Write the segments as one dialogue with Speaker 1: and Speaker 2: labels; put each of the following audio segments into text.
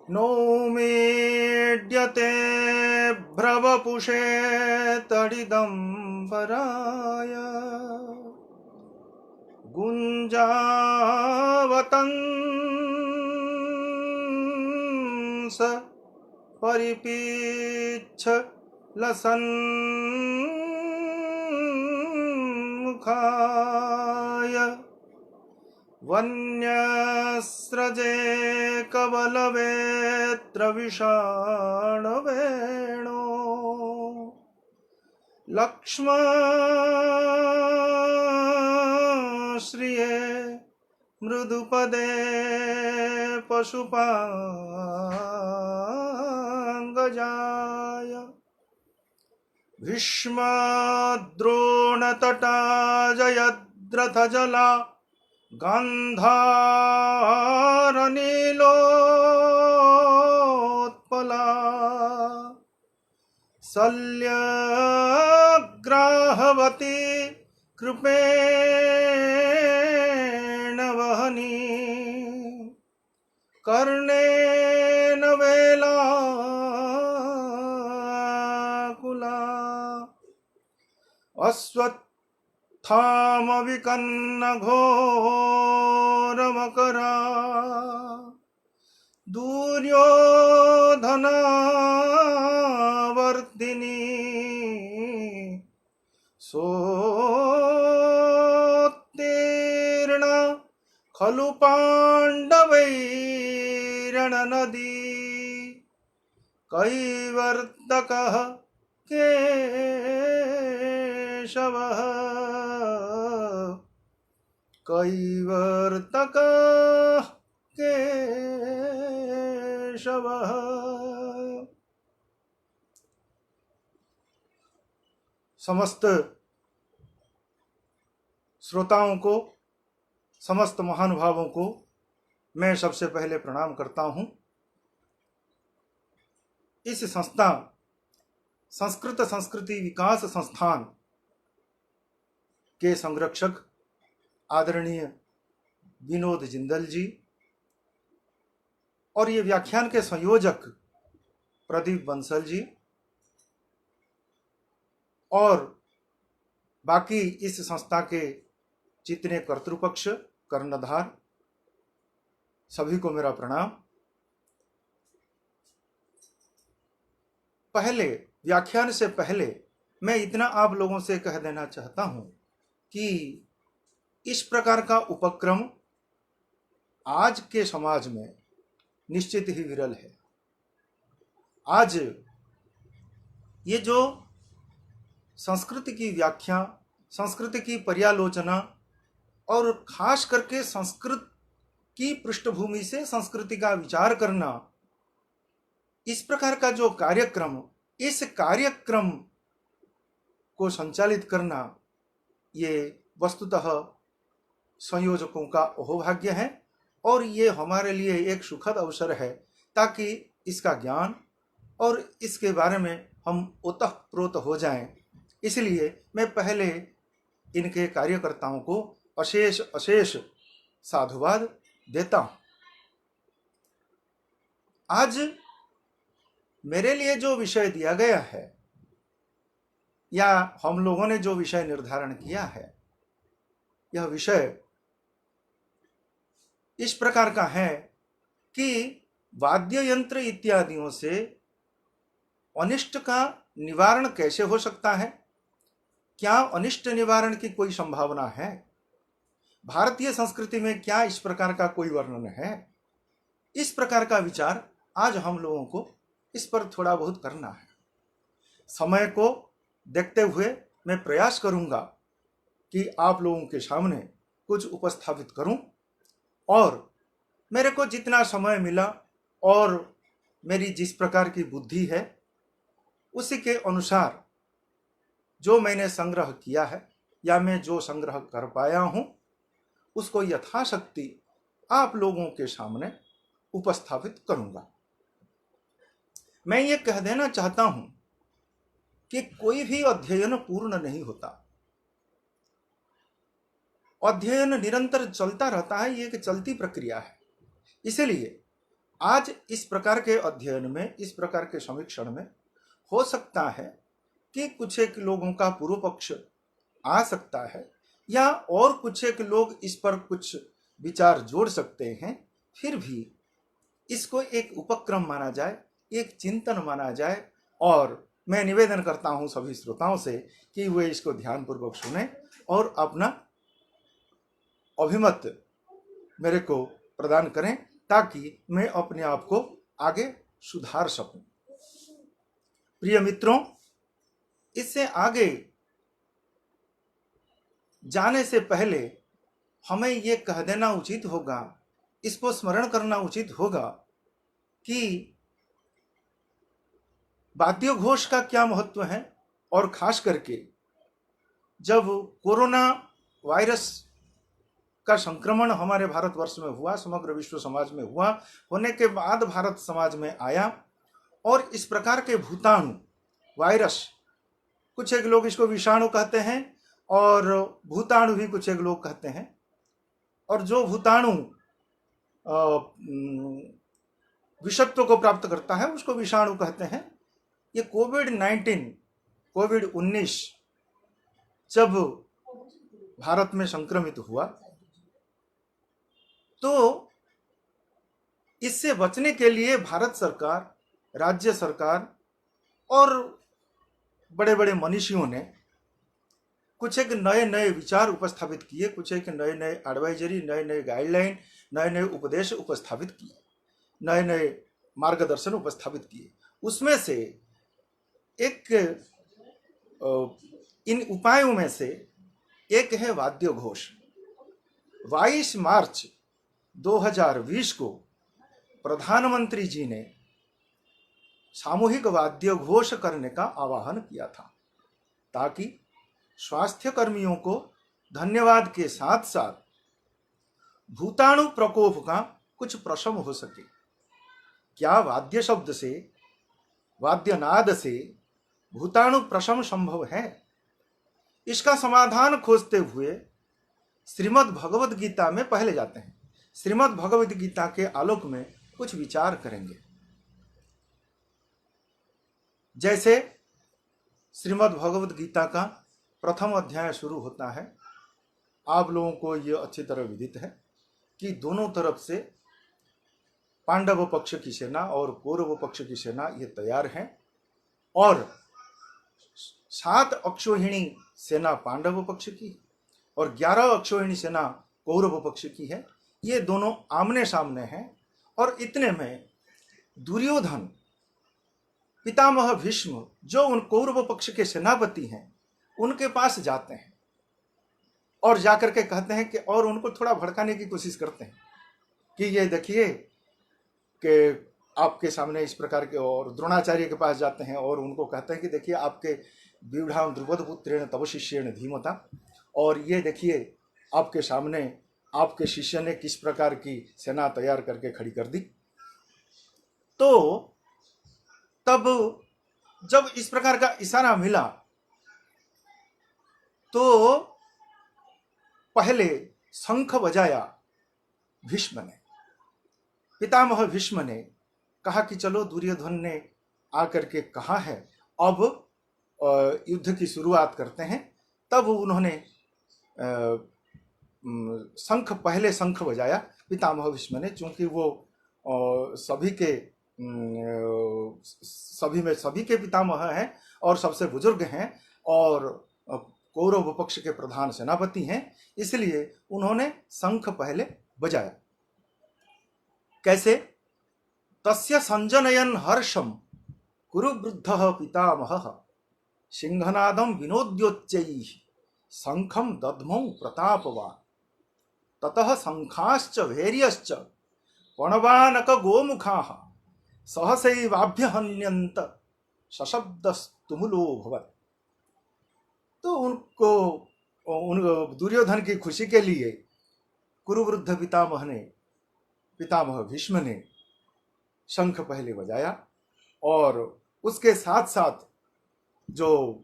Speaker 1: नौमीड्यते भ्रवपुषे तडिदम्बराय गुञ्जावतंस परिपीच्छ लसन्मुखाय वन्यस्रजे कवलवेत्र विषाणवेणो लक्ष्मश्रिये मृदुपदे पशुपाङ्गजाय भीष्मद्रोणतटा जयद्रथजला गान्धारनीलोत्पला शल्यग्राहवती कृपेण वहनी कर्णेन वेलाकुला अश्वत्थामविकन्नघोरमकरा दुर्योधनावर्तिनी सोत्तीर्ण खलु पाण्डवैरणनदी कैवर्तकः केशवः कैवर्तकः केशवः। समस्त श्रोताओं को, समस्त महानुभावों को मैं सबसे पहले प्रणाम करता हूं। इस संस्था संस्कृत संस्कृति विकास संस्थान के संरक्षक आदरणीय विनोद जिंदल जी और ये व्याख्यान के संयोजक प्रदीप बंसल जी और बाकी इस संस्था के जितने कर्तृपक्ष कर्णधार सभी को मेरा प्रणाम। पहले व्याख्यान से पहले मैं इतना आप लोगों से कह देना चाहता हूं कि इस प्रकार का उपक्रम आज के समाज में निश्चित ही विरल है। आज ये जो संस्कृति की व्याख्या, संस्कृति की पर्यालोचना और खास करके संस्कृत की पृष्ठभूमि से संस्कृति का विचार करना, इस प्रकार का जो कार्यक्रम, इस कार्यक्रम को संचालित करना, ये वस्तुतः संयोजकों का अहोभाग्य है और ये हमारे लिए एक सुखद अवसर है ताकि इसका ज्ञान और इसके बारे में हम ओतप्रोत हो जाएं। इसलिए मैं पहले इनके कार्यकर्ताओं को अशेष अशेष साधुवाद देता हूं। आज मेरे लिए जो विषय दिया गया है या हम लोगों ने जो विषय निर्धारण किया है, यह विषय इस प्रकार का है कि वाद्य यंत्र इत्यादियों से अनिष्ट का निवारण कैसे हो सकता है, क्या अनिष्ट निवारण की कोई संभावना है, भारतीय संस्कृति में क्या इस प्रकार का कोई वर्णन है, इस प्रकार का विचार आज हम लोगों को इस पर थोड़ा बहुत करना है। समय को देखते हुए मैं प्रयास करूंगा कि आप लोगों के सामने कुछ उपस्थापित करूं और मेरे को जितना समय मिला और मेरी जिस प्रकार की बुद्धि है उसी के अनुसार जो मैंने संग्रह किया है या मैं जो संग्रह कर पाया हूं उसको यथाशक्ति आप लोगों के सामने उपस्थापित करूंगा। मैं ये कह देना चाहता हूं कि कोई भी अध्ययन पूर्ण नहीं होता। अध्ययन निरंतर चलता रहता है, ये एक चलती प्रक्रिया है। इसलिए आज इस प्रकार के अध्ययन में, इस प्रकार के समीक्षण में हो सकता है कि कुछ एक लोगों का पूर्व पक्ष आ सकता है, या और कुछ एक लोग इस पर कुछ विचार जोड़ सकते हैं। फिर भी इसको एक उपक्रम माना जाए, एक चिंतन माना जाए, और मैं निवेदन करता हूं सभी श्रोताओं से कि वे इसको ध्यानपूर्वक सुने और अपना अभिमत मेरे को प्रदान करें, ताकि मैं अपने आप को आगे सुधार सकूं। प्रिय मित्रों, इससे आगे जाने से पहले हमें ये कह देना उचित होगा, इसको स्मरण करना उचित होगा कि वाद्य घोष का क्या महत्व है। और खास करके जब कोरोना वायरस का संक्रमण हमारे भारतवर्ष में हुआ, समग्र विश्व समाज में हुआ, होने के बाद भारत समाज में आया, और इस प्रकार के भूताणु वायरस, कुछ एक लोग इसको विषाणु कहते हैं और भूताणु भी कुछ एक लोग कहते हैं, और जो भूताणु विषत्व को प्राप्त करता है उसको विषाणु कहते हैं। ये कोविड-19 जब भारत में संक्रमित हुआ, तो इससे बचने के लिए भारत सरकार, राज्य सरकार और बड़े बड़े मनीषियों ने कुछ एक नए नए विचार उपस्थापित किए, कुछ एक नए नए एडवाइजरी, नए नए गाइडलाइन, नए नए उपदेश उपस्थापित किए, नए नए मार्गदर्शन उपस्थापित किए। उसमें से एक इन उपायों में से एक है वाद्य घोष। 22 मार्च 2020 को प्रधानमंत्री जी ने सामूहिक वाद्य घोष करने का आह्वान किया था, ताकि स्वास्थ्य कर्मियों को धन्यवाद के साथ साथ भूताणु प्रकोप का कुछ प्रशम हो सके। क्या वाद्य शब्द से, वाद्यनाद से भूताणु प्रशम संभव है? इसका समाधान खोजते हुए श्रीमद् भगवद गीता में पहले जाते हैं। श्रीमद् भगवद गीता के आलोक में कुछ विचार करेंगे। जैसे श्रीमद् भगवद गीता का प्रथम अध्याय शुरू होता है। आप लोगों को यह अच्छी तरह विदित है कि दोनों तरफ से पांडव पक्ष की सेना और कौरव पक्ष की सेना ये तैयार हैं, और 7 अक्षौहिणी सेना पांडव पक्ष की और 11 अक्षौहिणी सेना कौरव पक्ष की है। ये दोनों आमने सामने हैं, और इतने में दुर्योधन, पितामह भीष्म, जो उन कौरव पक्ष के सेनापति हैं, उनके पास जाते हैं और जाकर के कहते हैं कि, और उनको थोड़ा भड़काने की कोशिश करते हैं कि ये देखिए कि आपके सामने इस प्रकार के, और द्रोणाचार्य के पास जाते हैं और उनको कहते हैं कि देखिए आपके व्यूढ़ाम द्रुपद पुत्रेण तव शिष्येण धीमता, और ये देखिए आपके सामने आपके शिष्य ने किस प्रकार की सेना तैयार करके खड़ी कर दी। तो तब जब इस प्रकार का इशारा मिला, तो पहले शंख बजाया भीष्म ने, पितामह भीष्म ने कहा कि चलो दुर्योधन ने आकर के कहा है, अब युद्ध की शुरुआत करते हैं। तब उन्होंने पहले शंख बजाया पितामह भीष्म ने, चूंकि वो सभी के पितामह हैं और सबसे बुजुर्ग हैं और कौरव पक्ष के प्रधान सेनापति हैं, इसलिए उन्होंने शंख पहले बजाया। कैसे? तस्य संजनयन हर्षम कुरु वृद्धः पितामहः सिंहनादम विनोद्योच्चैः शंखम दद्मौ प्रतापवान् ततः शंखाश्च भैर्यश्च पणवानक गोमुखाः सहसैवाभ्यहन्यन्त सशब्दस्तुमुलो भवत्। तो उन दुर्योधन की खुशी के लिए कुरुवृद्ध पितामह भीष्म ने शंख पहले बजाया, और उसके साथ साथ जो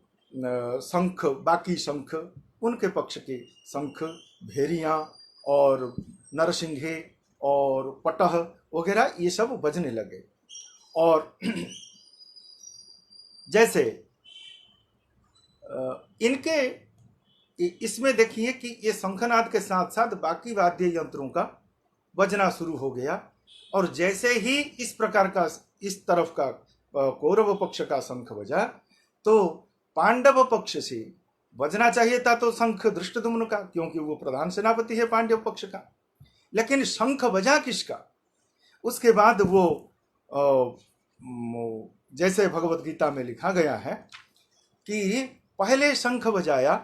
Speaker 1: शंख, बाकी शंख, उनके पक्ष के शंख, भेरियां और नरसिंहे और पटह वगैरह ये सब बजने लगे। और जैसे इनके इसमें देखिए कि ये शंखनाद के साथ साथ बाकी वाद्य यंत्रों का बजना शुरू हो गया। और जैसे ही इस प्रकार का इस तरफ का कौरव पक्ष का शंख बजा, तो पांडव पक्ष से बजना चाहिए था तो शंख धृष्टद्युम्न का, क्योंकि वो प्रधान सेनापति है पांडव पक्ष का। लेकिन शंख बजा किसका? उसके बाद वो जैसे भगवत गीता में लिखा गया है कि पहले शंख बजाया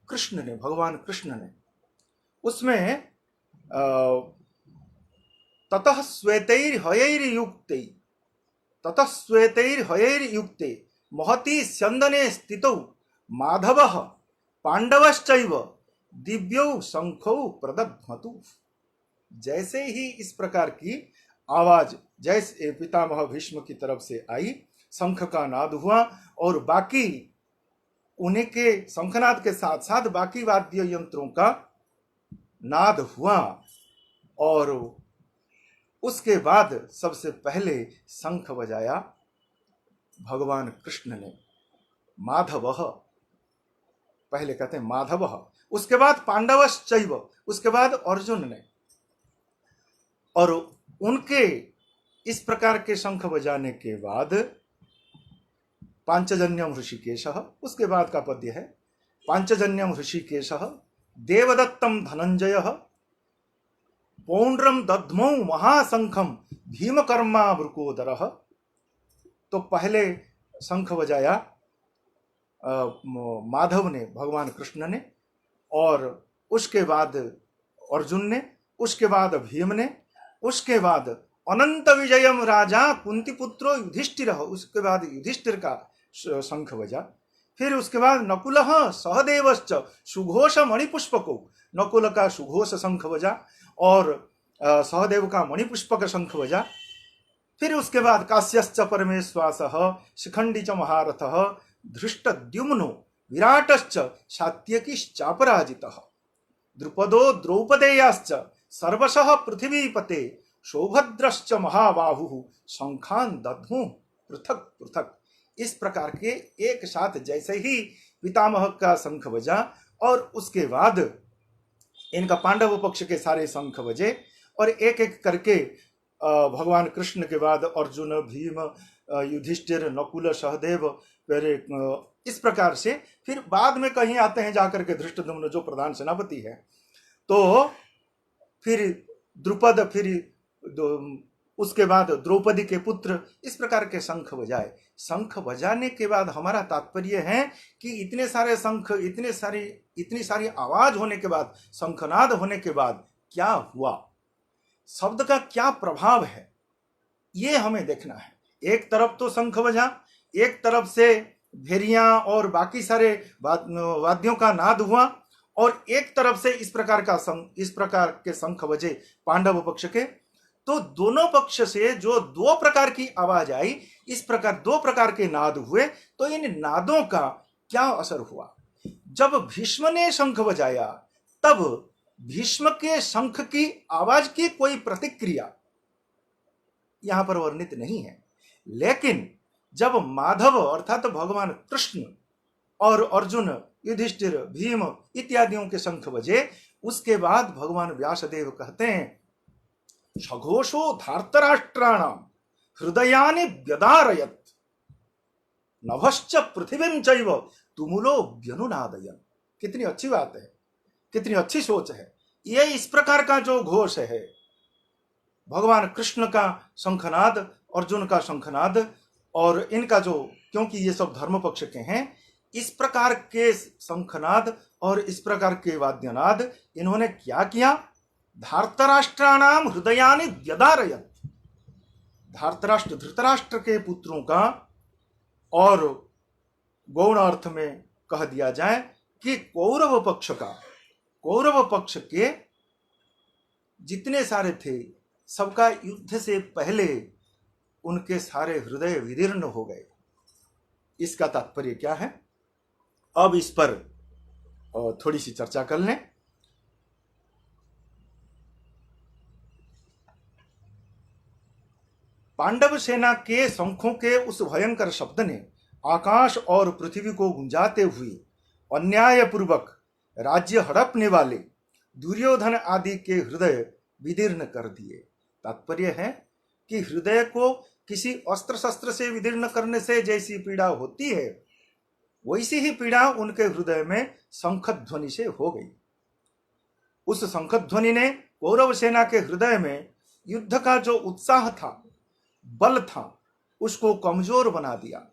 Speaker 1: कृष्ण ने, भगवान कृष्ण ने। उसमें ततः श्वेतैर्हयैर्युक्ते ततः श्वेतैर्हयैर्युक्ते महती स्यंदने स्थितौ माधवः पांडवश्चैव दिव्यौ शंखौ प्रदध्मतु। जैसे ही इस प्रकार की आवाज जैसे पितामह भीष्म की तरफ से आई, शंख का नाद हुआ और बाकी उन्हीं के शंखनाद के साथ साथ बाकी वाद्य यंत्रों का नाद हुआ। और उसके बाद सबसे पहले शंख बजाया भगवान कृष्ण ने, माधव, पहले कहते हैं माधव, उसके बाद पांडवश्चैव, उसके बाद अर्जुन ने। और उनके इस प्रकार के शंख बजाने के बाद पांचजन्यम ऋषिकेशः, उसके बाद का पद्य है पांचजन्यम ऋषिकेशः देवदत्तम धनंजयः पौंड्रम दध्मौ महाशंखम भीमकर्मा वृकोदरः। तो पहले शंख बजाया माधव ने, भगवान कृष्ण ने, और उसके बाद अर्जुन ने, उसके बाद भीम ने, उसके बाद अनंत विजयम राजा कुंती पुत्रो युधिष्ठिर, उसके बाद युधिष्ठिर का शंख बजा। फिर उसके बाद नकुलः सहदेवश्च सुघोष मणिपुष्पको, नकुल का सुघोष शंख बजा और सहदेव का मणिपुष्पक शंख बजा। फिर उसके बाद काश्यश्च परमेश्वासः शिखंडी च महारथः धृष्टद्युम्नो विराटश्च सात्यकिश्चापराजितः द्रुपदो द्रौपदेयाश्च सर्वशः पृथिवीपते सौभद्रश्च महाबाहुः शंखान दध्मुः पृथक पृथक। इस प्रकार के एक साथ जैसे ही पितामह का शंख बजा और उसके बाद इनका पांडव पक्ष के सारे शंख बजे और एक एक करके भगवान कृष्ण के बाद अर्जुन, भीम, युधिष्ठिर, नकुल, सहदेव, फिर इस प्रकार से फिर बाद में कहीं आते हैं जाकर के धृष्टद्युम्न जो प्रधान सेनापति है। तो फिर द्रुपद, फिर उसके बाद द्रौपदी के पुत्र, इस प्रकार के शंख बजाए। शंख बजाने के बाद हमारा तात्पर्य है कि इतने सारे शंख, इतनी सारी आवाज होने के बाद, शंखनाद होने के बाद क्या हुआ, शब्द का क्या प्रभाव है, ये हमें देखना है। एक तरफ तो शंख बजा, एक तरफ से भेरियां और बाकी सारे वाद्यों का नाद हुआ, और एक तरफ से इस प्रकार के शंख बजे पांडव पक्ष के। तो दोनों पक्ष से जो दो प्रकार की आवाज आई, इस प्रकार दो प्रकार के नाद हुए। तो इन नादों का क्या असर हुआ? जब भीष्म ने शंख बजाया तब भीष्म के शंख की आवाज की कोई प्रतिक्रिया यहां पर वर्णित नहीं है। लेकिन जब माधव अर्थात भगवान कृष्ण और अर्जुन, युधिष्ठिर, भीम इत्यादियों के शंख बजे, उसके बाद भगवान व्यासदेव कहते हैं सघोषो धार्तराष्ट्राणाम हृदयानि व्यदारयत् नभश्च पृथिवीं चैव तुमुलो व्यनुनादयन्। कितनी अच्छी बात है, कितनी अच्छी सोच है। ये इस प्रकार का जो घोष है, भगवान कृष्ण का शंखनाद, अर्जुन का शंखनाद और इनका जो, क्योंकि ये सब धर्म पक्ष के हैं, इस प्रकार के शंखनाद और इस प्रकार के वाद्यनाद इन्होंने क्या किया? धार्तराष्ट्राणाम हृदयानि व्यदारयत्, धार्तराष्ट्र धृतराष्ट्र के पुत्रों का, और गौण अर्थ में कह दिया जाए कि कौरव पक्ष के जितने सारे थे, सबका युद्ध से पहले उनके सारे हृदय विदीर्ण हो गए। इसका तात्पर्य क्या है? अब इस पर थोड़ी सी चर्चा कर लें। पांडव सेना के शंखों के उस भयंकर शब्द ने आकाश और पृथ्वी को गुंजाते हुए अन्यायपूर्वक राज्य हड़पने वाले दुर्योधन आदि के हृदय विदीर्ण कर दिए। तात्पर्य है कि हृदय को किसी अस्त्र शस्त्र से विदीर्ण करने से जैसी पीड़ा होती है, वैसी ही पीड़ा उनके हृदय में शंखध्वनि से हो गई। उस शंखध्वनि ने कौरव सेना के हृदय में युद्ध का जो उत्साह था, बल था, उसको कमजोर बना दिया,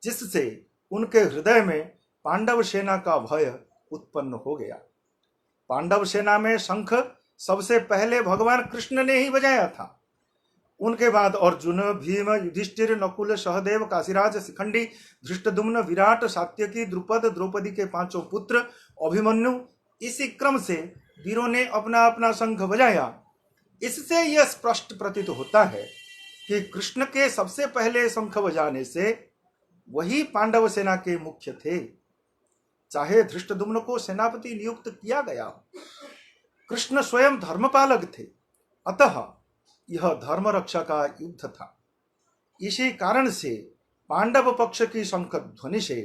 Speaker 1: जिससे उनके हृदय में पांडव सेना का भय उत्पन्न हो गया। पांडव सेना में शंख सबसे पहले भगवान कृष्ण ने ही बजाया था। उनके बाद अर्जुन, भीम, युधिष्ठिर, नकुल, सहदेव, काशीराज, शिखंडी, धृष्टद्युम्न, विराट, सात्यकी, द्रुपद, द्रौपदी के पांचों पुत्र, अभिमन्यु, इसी क्रम से वीरों ने अपना अपना शंख बजाया। इससे यह स्पष्ट प्रतीत होता है कि कृष्ण के सबसे पहले शंख बजाने से वही पांडव सेना के मुख्य थे। चाहे धृष्टद्युम्न को सेनापति नियुक्त किया गया हो, कृष्ण स्वयं धर्मपालक थे, अतः यह धर्म रक्षा का युद्ध था। इसी कारण से पांडव पक्ष की शंख ध्वनि से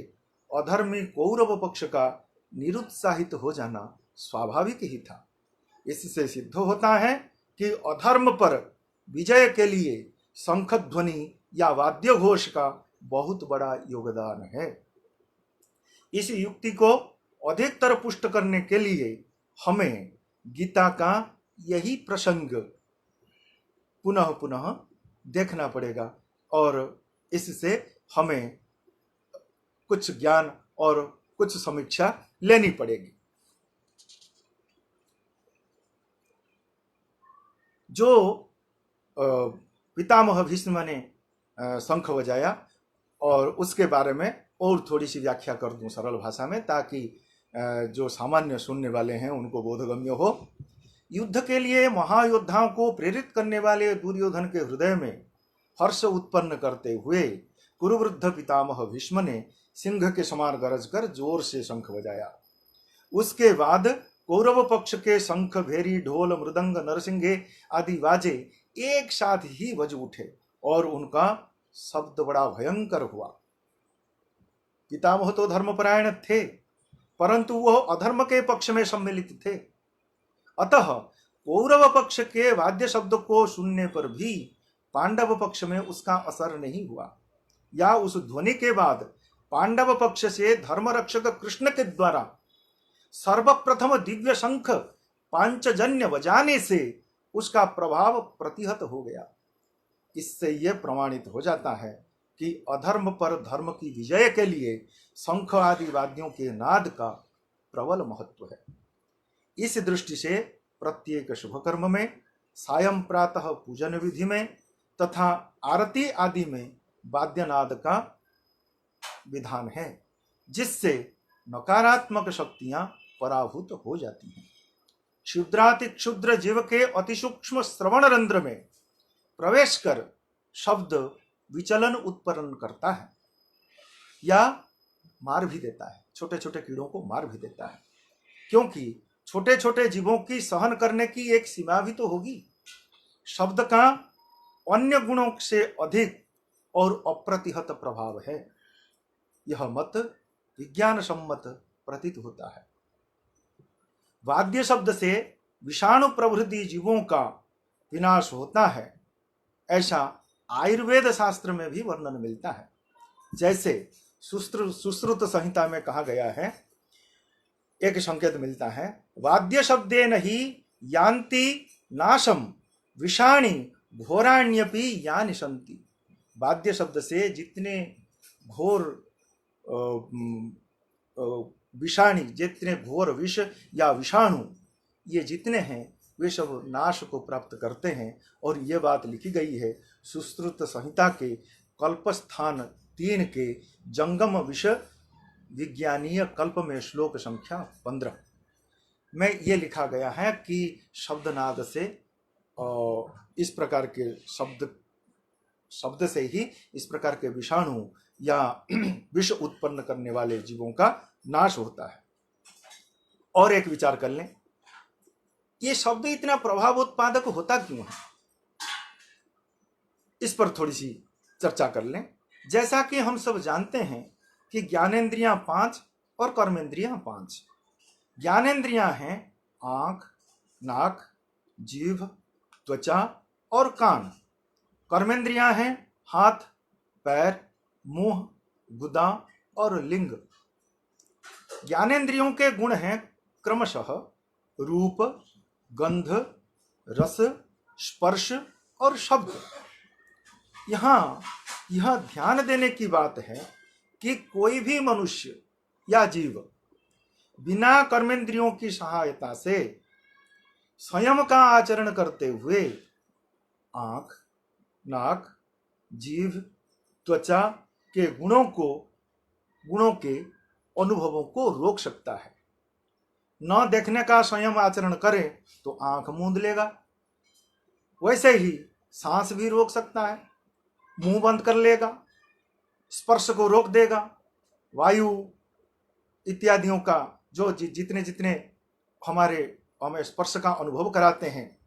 Speaker 1: अधर्मी कौरव पक्ष का निरुत्साहित हो जाना स्वाभाविक ही था। इससे सिद्ध होता है कि अधर्म पर विजय के लिए शंख ध्वनि या वाद्य घोष का बहुत बड़ा योगदान है। इस युक्ति को अधिकतर पुष्ट करने के लिए हमें गीता का यही प्रसंग पुनः पुनः देखना पड़ेगा और इससे हमें कुछ ज्ञान और कुछ समीक्षा लेनी पड़ेगी। जो पितामह भीष्म ने शंख बजाया और उसके बारे में और थोड़ी सी व्याख्या कर दूं सरल भाषा में, ताकि जो सामान्य सुनने वाले हैं उनको बोधगम्य हो। युद्ध के लिए महायोद्धाओं को प्रेरित करने वाले दुर्योधन के हृदय में हर्ष उत्पन्न करते हुए कुरुवृद्ध पितामह भीष्म ने सिंह के समान गरज कर जोर से शंख बजाया। उसके बाद कौरव पक्ष के शंख, भेरी, ढोल, मृदंग, नरसिंगे आदि बाजे एक साथ ही बज उठे और उनका शब्द बड़ा भयंकर हुआ। पितामह तो धर्मपरायण थे, परंतु वह अधर्म के पक्ष में सम्मिलित थे। अतः कौरव पक्ष के वाद्य शब्द को सुनने पर भी पांडव पक्ष में उसका असर नहीं हुआ, या उस ध्वनि के बाद पांडव पक्ष से धर्मरक्षक कृष्ण के द्वारा सर्वप्रथम दिव्य शंख पांचजन्य बजाने से उसका प्रभाव प्रतिहत हो गया। इससे यह प्रमाणित हो जाता है कि अधर्म पर धर्म की विजय के लिए शंख आदि वाद्यों के नाद का प्रबल महत्व है। इस दृष्टि से प्रत्येक शुभ कर्म में, सायं प्रातः पूजन विधि में तथा आरती आदि में वाद्यनाद का विधान है, जिससे नकारात्मक शक्तियां पराभूत हो जाती हैं। क्षुद्राति क्षुद्र जीव के अति सूक्ष्म श्रवण रंध्र में प्रवेश कर शब्द विचलन उत्पन्न करता है या मार भी देता है, छोटे छोटे कीड़ों को मार भी देता है, क्योंकि छोटे छोटे जीवों की सहन करने की एक सीमा भी तो होगी। शब्द का अन्य गुणों से अधिक और अप्रतिहत प्रभाव है, यह मत विज्ञान सम्मत प्रतीत होता है। वाद्य शब्द से विषाणु प्रभृति जीवों का विनाश होता है, ऐसा आयुर्वेद शास्त्र में भी वर्णन मिलता है। जैसे सुश्रुत संहिता में कहा गया है, एक संकेत मिलता है, वाद्य शब्देन ही यान्ति नाशम विषाणी घोराण्यपि यानि सन्ति। वाद्य शब्द से जितने घोर विषाणी, जितने घोर विष या विषाणु ये जितने हैं, वे सब नाश को प्राप्त करते हैं। और ये बात लिखी गई है सुश्रुत संहिता के कल्पस्थान 3 के जंगम विषय विज्ञानीय कल्प में श्लोक संख्या 15 में ये लिखा गया है कि शब्दनाद से इस प्रकार के शब्द से ही इस प्रकार के विषाणु या विष उत्पन्न करने वाले जीवों का नाश होता है। और एक विचार कर लें, ये शब्द इतना प्रभाव उत्पादक होता क्यों है? इस पर थोड़ी सी चर्चा कर लें। जैसा कि हम सब जानते हैं कि ज्ञानेंद्रियां 5 और कर्मेंद्रियां 5। ज्ञानेंद्रियां हैं आंख, नाक, जीभ, त्वचा और कान। कर्मेंद्रियां हैं हाथ, पैर, मुंह, गुदा और लिंग। ज्ञानेंद्रियों के गुण हैं क्रमशः रूप, गंध, रस, स्पर्श और शब्द। यहाँ यह ध्यान देने की बात है कि कोई भी मनुष्य या जीव बिना कर्मेंद्रियों की सहायता से स्वयं का आचरण करते हुए आंख, नाक, जीभ, त्वचा के गुणों के अनुभवों को रोक सकता है। न देखने का स्वयं आचरण करे तो आंख मूंद लेगा, वैसे ही सांस भी रोक सकता है, मुंह बंद कर लेगा, स्पर्श को रोक देगा, वायु इत्यादियों का जो जितने जितने हमें स्पर्श का अनुभव कराते हैं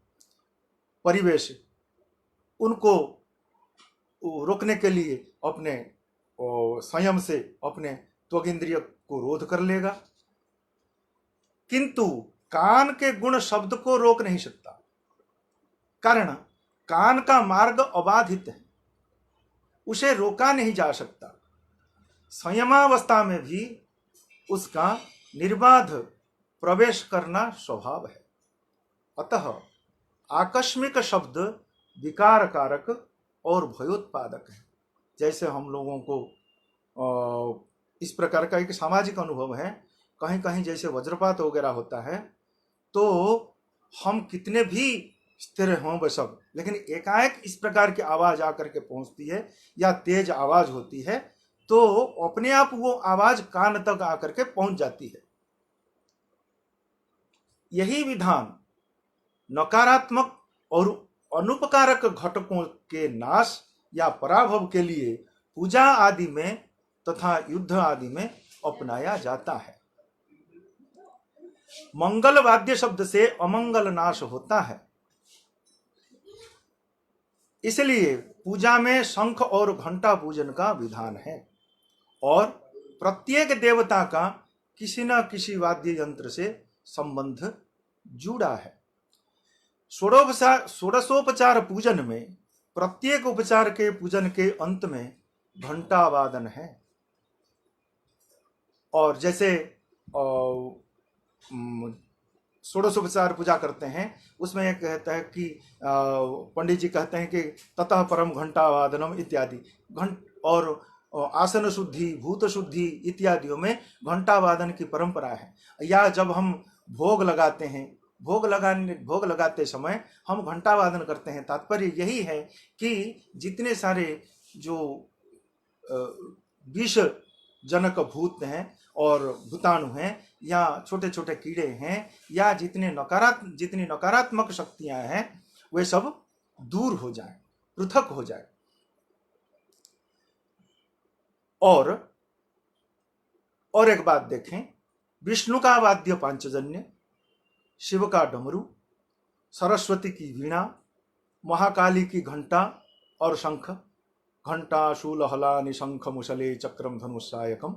Speaker 1: परिवेश, उनको रोकने के लिए अपने स्वयं से अपने त्वगिंद्रिय को रोध कर लेगा। किंतु कान के गुण शब्द को रोक नहीं सकता, कारण कान का मार्ग अबाधित है, उसे रोका नहीं जा सकता। संयमावस्था में भी उसका निर्बाध प्रवेश करना स्वभाव है। अतः आकस्मिक शब्द विकार कारक और भयोत्पादक है। जैसे हम लोगों को इस प्रकार का एक सामाजिक अनुभव है, कहीं कहीं जैसे वज्रपात वगैरह होता है तो हम कितने भी स्थिर हों बस सब, लेकिन एकाएक इस प्रकार की आवाज आकर के पहुंचती है या तेज आवाज होती है तो अपने आप वो आवाज कान तक आकर के पहुंच जाती है। यही विधान नकारात्मक और अनुपकारक घटकों के नाश या पराभव के लिए पूजा आदि में तथा युद्ध आदि में अपनाया जाता है। मंगल वाद्य शब्द से अमंगल नाश होता है, इसलिए पूजा में शंख और घंटा पूजन का विधान है और प्रत्येक देवता का किसी न किसी वाद्य यंत्र से संबंध जुड़ा है। षोडशोपचार पूजन में प्रत्येक उपचार के पूजन के अंत में घंटा वादन है। और जैसे षोडशोपचार पूजा करते हैं उसमें एक कहता है कि पंडित जी कहते हैं कि ततः परम घंटा वादनम इत्यादि और आसन शुद्धि, भूत शुद्धि इत्यादियों में घंटा वादन की परंपरा है। या जब हम भोग लगाते हैं, भोग लगाते समय हम घंटा वादन करते हैं। तात्पर्य यही है कि जितने सारे जो विष जनक भूत हैं और भूताणु हैं या छोटे छोटे कीड़े हैं या जितनी नकारात्मक शक्तियां हैं वे सब दूर हो जाएं, पृथक हो जाएं। और एक बात देखें, विष्णु का वाद्य पांचजन्य, शिव का डमरू, सरस्वती की वीणा, महाकाली की घंटा और शंख, घंटा शूल हलानि शंख मुसले चक्रम धनुषायकम,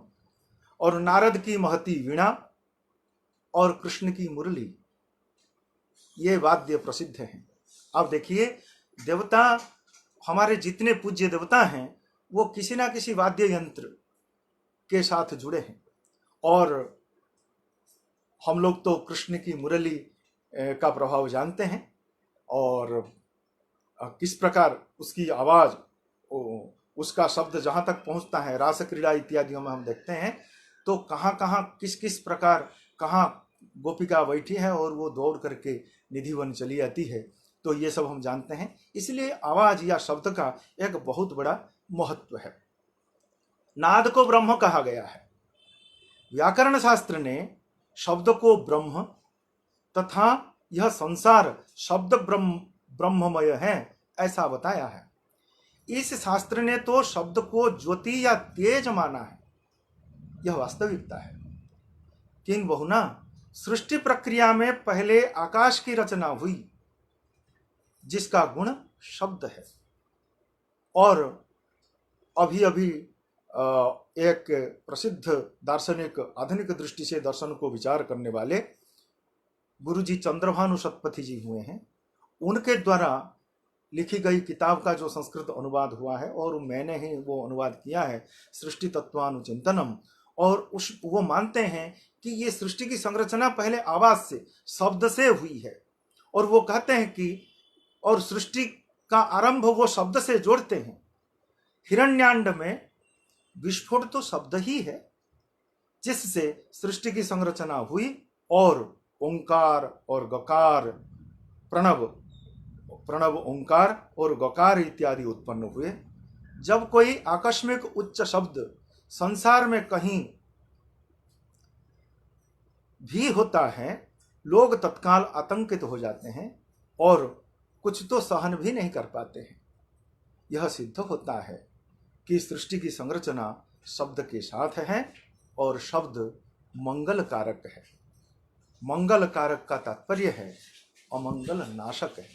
Speaker 1: और नारद की महती वीणा और कृष्ण की मुरली, ये वाद्य प्रसिद्ध हैं। अब देखिए, देवता हमारे जितने पूज्य देवता हैं वो किसी ना किसी वाद्य यंत्र के साथ जुड़े हैं। और हम लोग तो कृष्ण की मुरली का प्रभाव जानते हैं और किस प्रकार उसकी आवाज, उसका शब्द जहां तक पहुंचता है, रास क्रीड़ा इत्यादियों में हम देखते हैं तो कहां कहां किस किस प्रकार कहां गोपिका बैठी है और वो दौड़ करके निधि वन चली आती है, तो ये सब हम जानते हैं। इसलिए आवाज या शब्द का एक बहुत बड़ा महत्व है। नाद को ब्रह्म कहा गया है। व्याकरण शास्त्र ने शब्द को ब्रह्म तथा यह संसार शब्द ब्रह्ममय है ऐसा बताया है। इस शास्त्र ने तो शब्द को ज्योति या तेज माना है, यह वास्तविकता है। किंग बहुना सृष्टि प्रक्रिया में पहले आकाश की रचना हुई जिसका गुण शब्द है। और अभी अभी एक प्रसिद्ध दार्शनिक आधुनिक दृष्टि से दर्शन को विचार करने वाले गुरुजी चंद्रभानु शतपथी जी हुए हैं। उनके द्वारा लिखी गई किताब का जो संस्कृत अनुवाद हुआ है और मैंने ही वो अनुवाद किया है, सृष्टि तत्वानुचिंतनम। और वो मानते हैं कि ये सृष्टि की संरचना पहले आवाज से, शब्द से हुई है, और वो कहते हैं कि और सृष्टि का आरंभ वो शब्द से जोड़ते हैं। हिरण्यांड में विस्फोट तो शब्द ही है जिससे सृष्टि की संरचना हुई, और ओंकार और गकार, प्रणव ओंकार और गकार इत्यादि उत्पन्न हुए। जब कोई आकस्मिक उच्च शब्द संसार में कहीं भी होता है, लोग तत्काल आतंकित हो जाते हैं और कुछ तो सहन भी नहीं कर पाते हैं। यह सिद्ध होता है कि सृष्टि की संरचना शब्द के साथ है और शब्द मंगल कारक है। मंगल कारक का तात्पर्य है अमंगल नाशक है।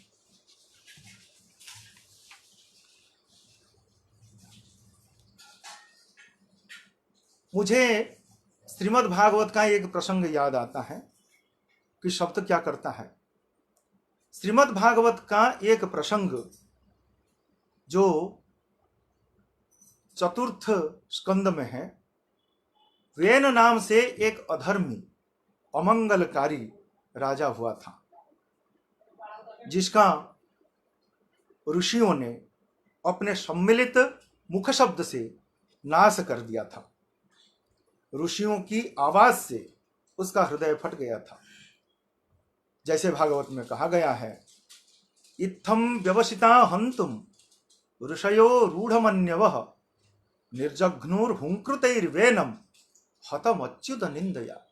Speaker 1: मुझे श्रीमद् भागवत का एक प्रसंग याद आता है कि शब्द क्या करता है। श्रीमद् भागवत का एक प्रसंग जो चतुर्थ स्कंद में है, वेन नाम से एक अधर्मी अमंगलकारी राजा हुआ था, जिसका ऋषियों ने अपने सम्मिलित मुख शब्द से नाश कर दिया था। ऋषियों की आवाज से उसका हृदय फट गया था। जैसे भागवत में कहा गया है, इत्थम व्यवसिता हंतुम ऋषयो रूढ़मन्यवः निर्जघ्नुर्हुंकृतैर्वेनम हतमच्युत निंदया।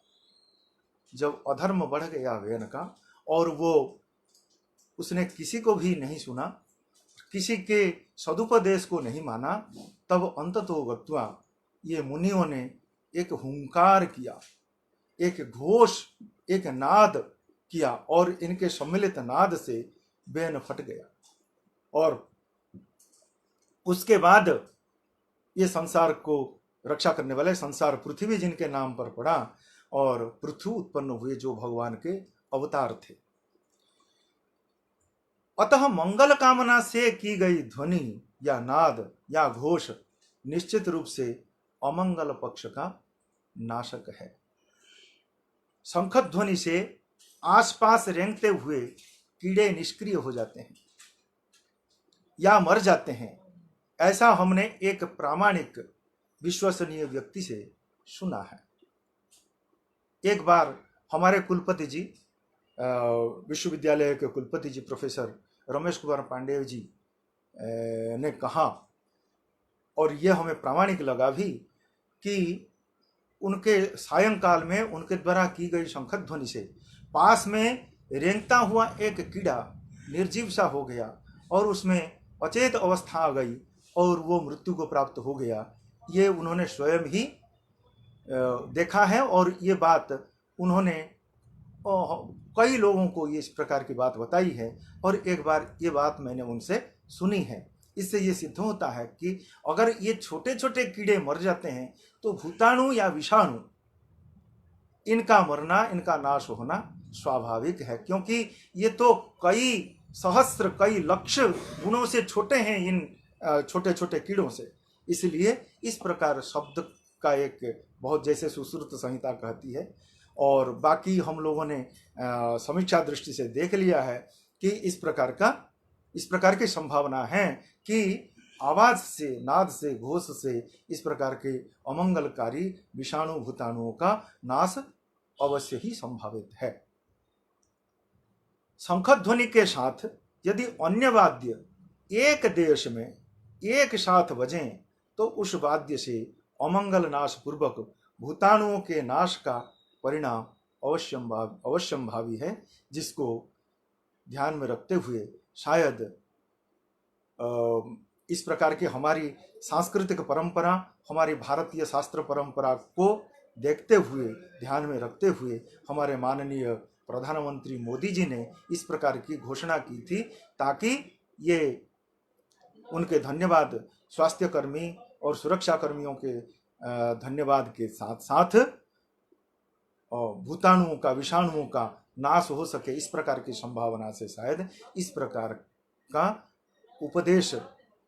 Speaker 1: जब अधर्म बढ़ गया वेन का और वो उसने किसी को भी नहीं सुना, किसी के सदुपदेश को नहीं माना, तब अंततो गत्वा ये मुनियों ने एक हुंकार किया, एक घोष, एक नाद किया, और इनके सम्मिलित नाद से वेन फट गया। और उसके बाद ये संसार को रक्षा करने वाले संसार पृथ्वी जिनके नाम पर पड़ा, और पृथु उत्पन्न हुए जो भगवान के अवतार थे। अतः मंगल कामना से की गई ध्वनि या नाद या घोष निश्चित रूप से अमंगल पक्ष का नाशक है। शंख ध्वनि से आसपास रेंगते हुए कीड़े निष्क्रिय हो जाते हैं या मर जाते हैं। ऐसा हमने एक प्रामाणिक विश्वसनीय व्यक्ति से सुना है। एक बार हमारे कुलपति जी, विश्वविद्यालय के कुलपति जी प्रोफेसर रमेश कुमार पांडेय जी ने कहा, और यह हमें प्रामाणिक लगा भी, कि उनके सायंकाल में उनके द्वारा की गई शंख ध्वनि से पास में रेंगता हुआ एक कीड़ा निर्जीव सा हो गया और उसमें अचेत अवस्था आ गई और वो मृत्यु को प्राप्त हो गया। ये उन्होंने स्वयं ही देखा है, और ये बात उन्होंने कई लोगों को ये इस प्रकार की बात बताई है, और एक बार ये बात मैंने उनसे सुनी है। इससे ये सिद्ध होता है कि अगर ये छोटे छोटे कीड़े मर जाते हैं तो भूताणु या विषाणु, इनका मरना, इनका नाश होना स्वाभाविक है, क्योंकि ये तो कई सहस्त्र, कई लक्ष गुणों से छोटे हैं इन छोटे छोटे कीड़ों से। इसलिए इस प्रकार शब्द का एक बहुत, जैसे सुश्रुत संहिता कहती है, और बाकी हम लोगों ने समीक्षा दृष्टि से देख लिया है कि इस प्रकार की संभावना है कि आवाज से, नाद से, घोष से इस प्रकार के अमंगलकारी विषाणु भूताणुओं का नाश अवश्य ही संभावित है। शंख ध्वनि के साथ यदि अन्य वाद्य एक देश में एक साथ बजें तो उस वाद्य से अमंगल नाश पूर्वक भूताणुओं के नाश का परिणाम अवश्यंभावी है, जिसको ध्यान में रखते हुए शायद इस प्रकार की हमारी सांस्कृतिक परंपरा, हमारी भारतीय शास्त्र परंपरा को देखते हुए, ध्यान में रखते हुए हमारे माननीय प्रधानमंत्री मोदी जी ने इस प्रकार की घोषणा की थी, ताकि ये उनके धन्यवाद स्वास्थ्य कर्मी और सुरक्षा कर्मियों के धन्यवाद के साथ साथ भूताणुओं का, विषाणुओं का नाश हो सके, इस प्रकार की संभावना से शायद इस प्रकार का उपदेश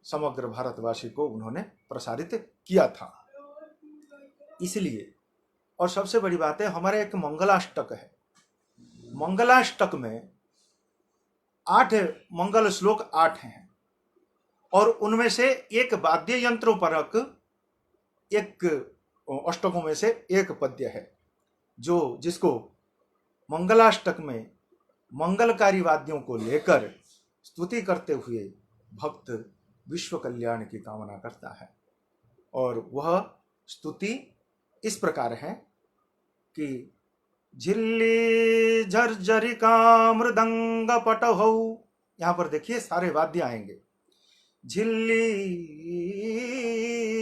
Speaker 1: समग्र भारतवासी को उन्होंने प्रसारित किया था। इसलिए, और सबसे बड़ी बात है, हमारे एक मंगलाष्टक है। मंगलाष्टक में 8 मंगल श्लोक 8 हैं और उनमें से एक वाद्य यंत्रों परक एक अष्टकों में से एक पद्य है जिसको मंगलाष्टक में मंगलकारी वाद्यों को लेकर स्तुति करते हुए भक्त विश्व कल्याण की कामना करता है। और वह स्तुति इस प्रकार है कि झिल्ली झरझरिका मृदंग पटहौ, यहां पर देखिए सारे वाद्य आएंगे। झिल्ली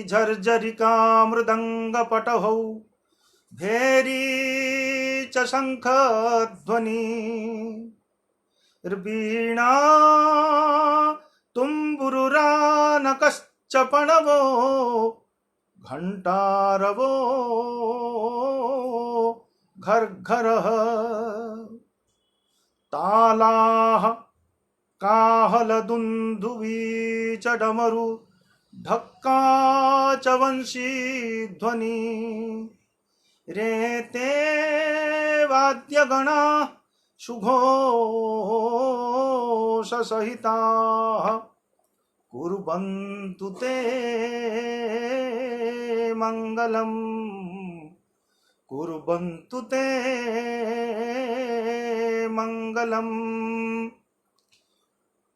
Speaker 1: झरझरिका मृदंग पटहौ भेरी च शंख ध्वनि वीणा तुम्बुरुरानकश्च पणवो घंटारवो घर घर तालाः काहल दुंदुभी च डमरु ढक्का च वंशी ध्वनि रेते वाद्यगणा सुघोष सहिताः कुर्वन्तु ते मंगलम, कुर्वन्तु ते मंगलम।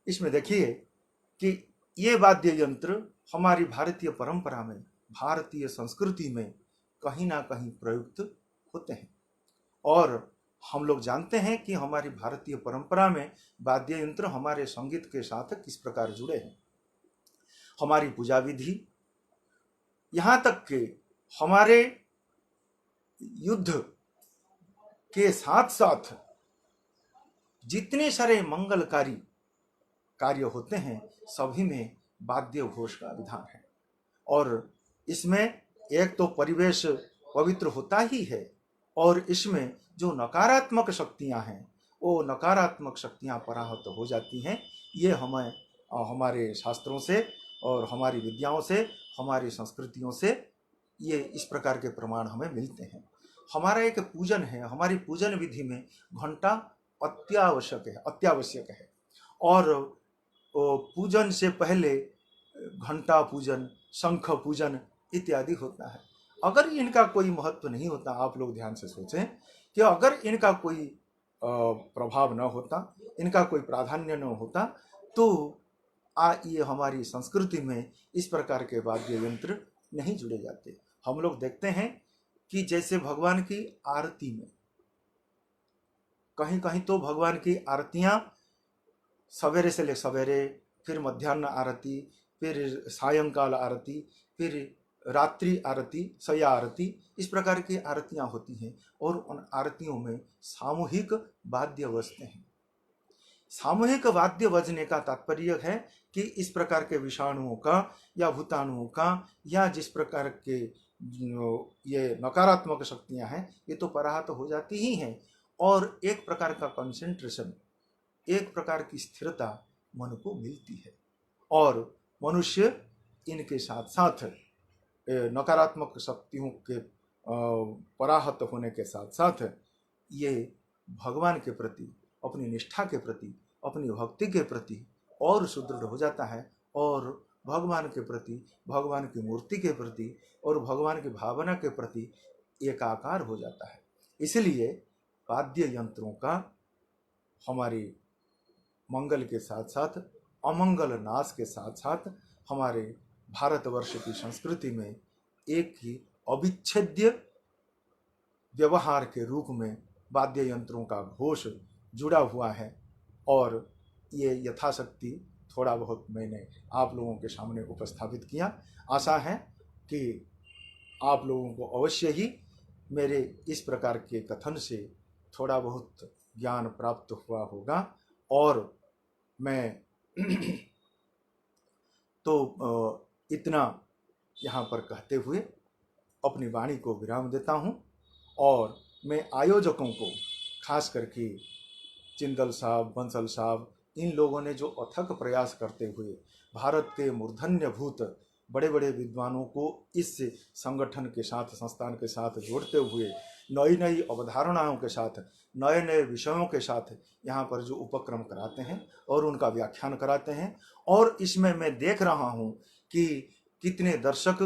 Speaker 1: इसमें देखिए कि ये वाद्य यंत्र हमारी भारतीय परंपरा में, भारतीय संस्कृति में कहीं ना कहीं प्रयुक्त होते हैं। और हम लोग जानते हैं कि हमारी भारतीय परंपरा में वाद्य यंत्र हमारे संगीत के साथ किस प्रकार जुड़े हैं। हमारी पूजा विधि, यहाँ तक कि हमारे युद्ध के साथ साथ जितने सारे मंगलकारी कार्य होते हैं सभी में वाद्य घोष का विधान है। और इसमें एक तो परिवेश पवित्र होता ही है, और इसमें जो नकारात्मक शक्तियां हैं वो नकारात्मक शक्तियां पराहत हो जाती हैं। ये हमें हमारे शास्त्रों से और हमारी विद्याओं से, हमारी संस्कृतियों से ये इस प्रकार के प्रमाण हमें मिलते हैं। हमारा एक पूजन है, हमारी पूजन विधि में घंटा अत्यावश्यक है। और पूजन से पहले घंटा पूजन, शंख पूजन इत्यादि होता है। अगर इनका कोई महत्व नहीं होता, आप लोग ध्यान से सोचें कि अगर इनका कोई प्रभाव न होता, इनका कोई प्राधान्य न होता, तो ये हमारी संस्कृति में इस प्रकार के वाद्य यंत्र नहीं जुड़े जाते। हम लोग देखते हैं कि जैसे भगवान की आरती में कहीं कहीं तो भगवान की आरतियां सवेरे से ले सवेरे, फिर मध्याह्न आरती, फिर सायंकाल आरती, फिर रात्रि आरती, सया आरती, इस प्रकार की आरतियां होती हैं। और उन आरतियों में सामूहिक वाद्य बजते हैं। सामूहिक वाद्य बजने का तात्पर्य है कि इस प्रकार के विषाणुओं का या भूताणुओं का या जिस प्रकार के ये नकारात्मक शक्तियां हैं ये तो पराहत हो जाती ही हैं, और एक प्रकार का कंसंट्रेशन, एक प्रकार की स्थिरता मन को मिलती है। और मनुष्य इनके साथ साथ नकारात्मक शक्तियों के पराहत होने के साथ साथ ये भगवान के प्रति, अपनी निष्ठा के प्रति, अपनी भक्ति के प्रति और सुदृढ़ हो जाता है, और भगवान के प्रति, भगवान की मूर्ति के प्रति और भगवान की भावना के प्रति एकाकार हो जाता है। इसलिए वाद्य यंत्रों का हमारी मंगल के साथ साथ अमंगल नाश के साथ साथ हमारे भारतवर्ष की संस्कृति में एक ही अविच्छेद्य व्यवहार के रूप में वाद्य यंत्रों का घोष जुड़ा हुआ है। और ये यथाशक्ति थोड़ा बहुत मैंने आप लोगों के सामने उपस्थापित किया। आशा है कि आप लोगों को अवश्य ही मेरे इस प्रकार के कथन से थोड़ा बहुत ज्ञान प्राप्त हुआ होगा। और मैं तो इतना यहाँ पर कहते हुए अपनी वाणी को विराम देता हूँ। और मैं आयोजकों को, खास करके चिंदल साहब, बंसल साहब, इन लोगों ने जो अथक प्रयास करते हुए भारत के मूर्धन्यभूत बड़े बड़े विद्वानों को इस संगठन के साथ, संस्थान के साथ जोड़ते हुए नई नई अवधारणाओं के साथ, नए नए विषयों के साथ यहाँ पर जो उपक्रम कराते हैं और उनका व्याख्यान कराते हैं, और इसमें मैं देख रहा हूँ कि कितने दर्शक,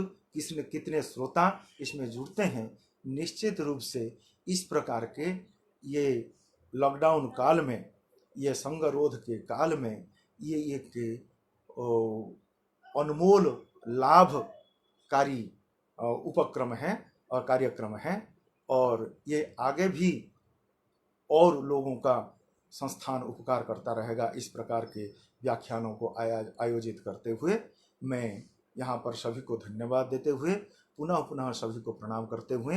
Speaker 1: कितने श्रोता इसमें जुड़ते हैं। निश्चित रूप से इस प्रकार के ये लॉकडाउन काल में, ये संगरोध के काल में, ये एक अनमोल लाभकारी उपक्रम है और कार्यक्रम है, और ये आगे भी और लोगों का संस्थान उपकार करता रहेगा। इस प्रकार के व्याख्यानों को आयोजित करते हुए मैं यहाँ पर सभी को धन्यवाद देते हुए, पुनः पुनः सभी को प्रणाम करते हुए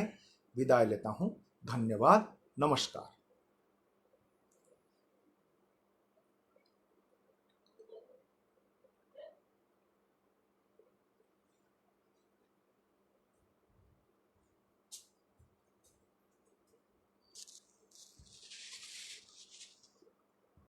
Speaker 1: विदाई लेता हूँ। धन्यवाद, नमस्कार।